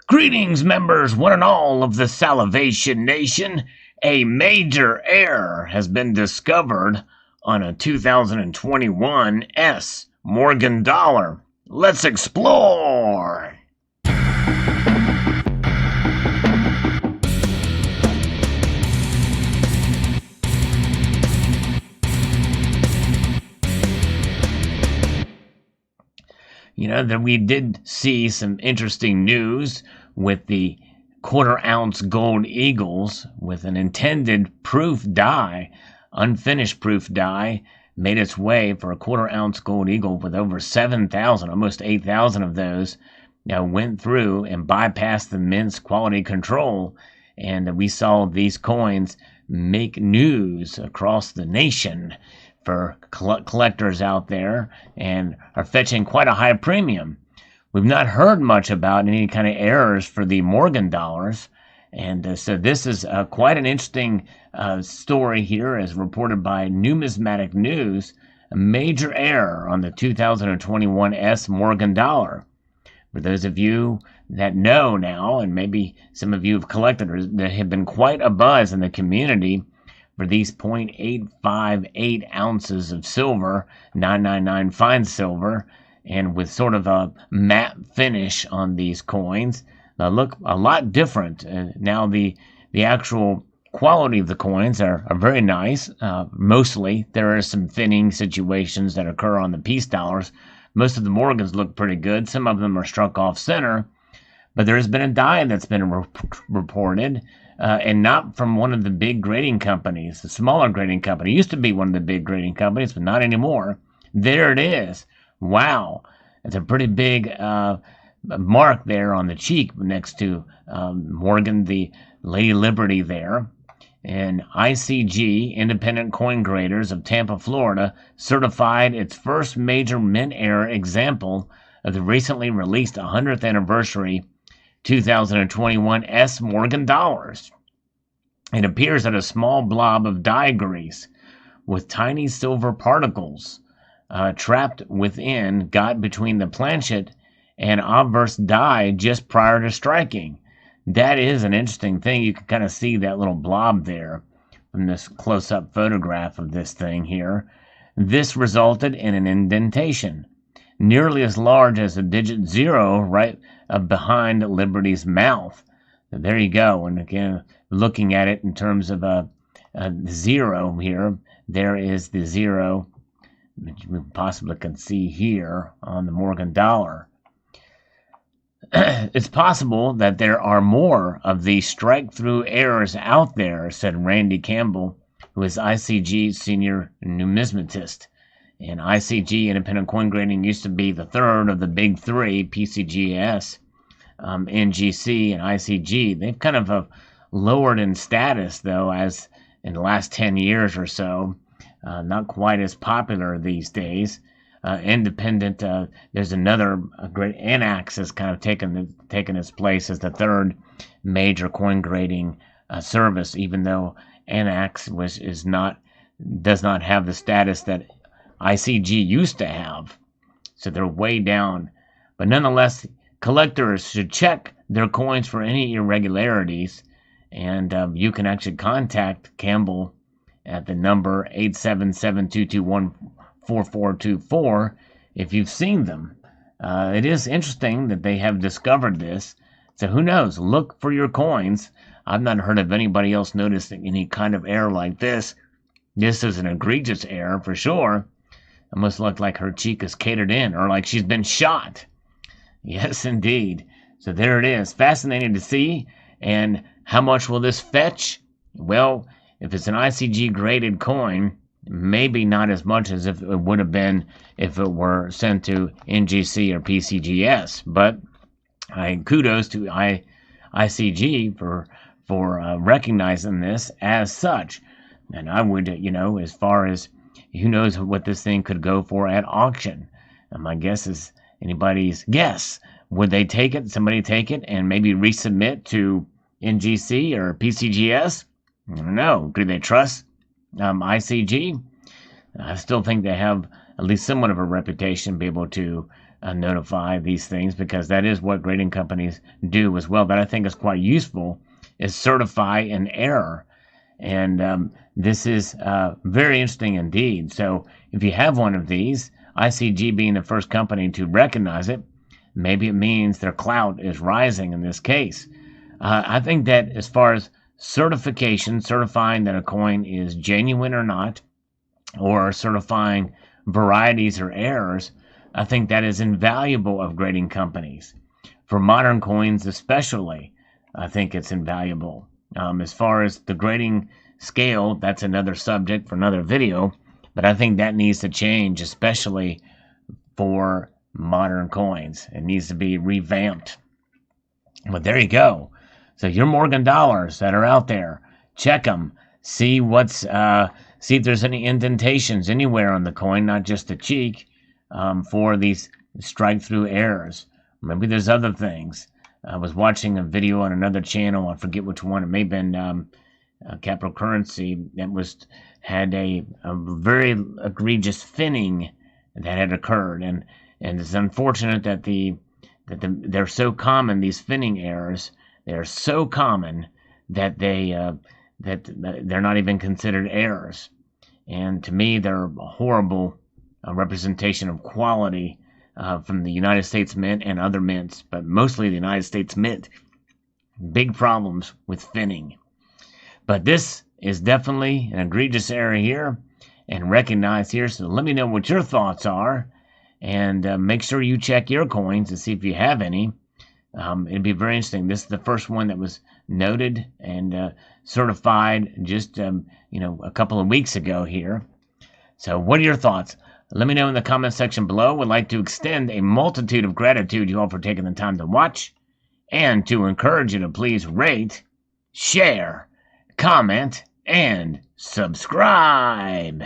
Greetings, members, one and all of the Salivation Nation. A major error has been discovered on a 2021 S Morgan dollar. Let's explore. That we did see some interesting news with the quarter-ounce gold eagles with an intended proof die, unfinished proof die, made its way for a quarter-ounce gold eagle with over 7,000, almost 8,000 of those, went through and bypassed the mint's quality control, and we saw these coins make news across the nation for collectors out there and are fetching quite a high premium. We've not heard much about any kind of errors for the Morgan dollars, and so this is quite an interesting story here, as reported by Numismatic News. A major error on the 2021 S Morgan dollar. For those of you that know now, and maybe some of you have collected, there have been quite a buzz in the community for these 0.858 ounces of silver, 999 fine silver, and with sort of a matte finish on these coins. They look a lot different. Now the actual quality of the coins are very nice. Mostly, there are some thinning situations that occur on the piece dollars. Most of the Morgans look pretty good. Some of them are struck off center. But there has been a die that's been reported, and not from one of the big grading companies. The smaller grading company used to be one of the big grading companies, but not anymore. There it is. Wow. It's a pretty big mark there on the cheek next to Morgan, the Lady Liberty there. And ICG, Independent Coin Graders of Tampa, Florida, certified its first major mint error example of the recently released 100th anniversary 2021 S Morgan dollars. It appears that a small blob of dye grease with tiny silver particles trapped within got between the planchet and obverse die just prior to striking. That is an interesting thing. You can kind of see that little blob there from this close-up photograph of this thing here. This resulted in an indentation nearly as large as a digit 0 right behind Liberty's mouth. So there you go. And again, looking at it in terms of a 0 here, there is the 0 that you possibly can see here on the Morgan dollar. It's possible that there are more of these strike-through errors out there, said Randy Campbell, who is ICG's senior numismatist. And ICG, Independent Coin Grading, used to be the third of the big three, PCGS, NGC, and ICG. They've kind of lowered in status, though, as in the last 10 years or so. Not quite as popular these days. Independent, there's another great, Anax has kind of taken its place as the third major coin grading service, even though Anax does not have the status that ICG used to have. So they're way down. But nonetheless, collectors should check their coins for any irregularities, and you can actually contact Campbell at the number 877-221-4424 if you've seen them. It is interesting that they have discovered this. So who knows? Look for your coins. I've not heard of anybody else noticing any kind of error like this. This is an egregious error for sure. It must look like her cheek is catered in, or like she's been shot. Yes, indeed. So there it is. Fascinating to see. And how much will this fetch? Well, if it's an ICG graded coin, maybe not as much as if it would have been if it were sent to NGC or PCGS. But kudos to ICG for recognizing this as such. And I would, as far as who knows what this thing could go for at auction. And my guess is anybody's guess. Would they take it, somebody take it, and maybe resubmit to NGC or PCGS? I don't know. Do they trust ICG? I still think they have at least somewhat of a reputation to be able to notify these things, because that is what grading companies do as well. That I think is quite useful, is certify an error. And this is very interesting indeed. So if you have one of these, ICG being the first company to recognize it, maybe it means their clout is rising in this case. I think that as far as certification, certifying that a coin is genuine or not, or certifying varieties or errors, I think that is invaluable of grading companies. For modern coins especially, I think it's invaluable. As far as the grading scale, that's another subject for another video, but I think that needs to change, especially for modern coins. It needs to be revamped. But there you go. So your Morgan dollars that are out there, check them. See see if there's any indentations anywhere on the coin, not just the cheek, for these strike-through errors. Maybe there's other things. I was watching a video on another channel. I forget which one. It may have been Capital Currency that had a very egregious finning that had occurred, and it's unfortunate that they're so common. These finning errors, they are so common that they're not even considered errors. And to me, they're a horrible representation of quality from the United States Mint and other mints, but mostly the United States Mint. Big problems with finning. But this is definitely an egregious error here and recognized here. So let me know what your thoughts are, and make sure you check your coins to see if you have any. It'd be very interesting. This is the first one that was noted and certified just a couple of weeks ago here. So what are your thoughts? Let me know in the comment section below. Would like to extend a multitude of gratitude to you all for taking the time to watch, and to encourage you to please rate, share, comment, and subscribe.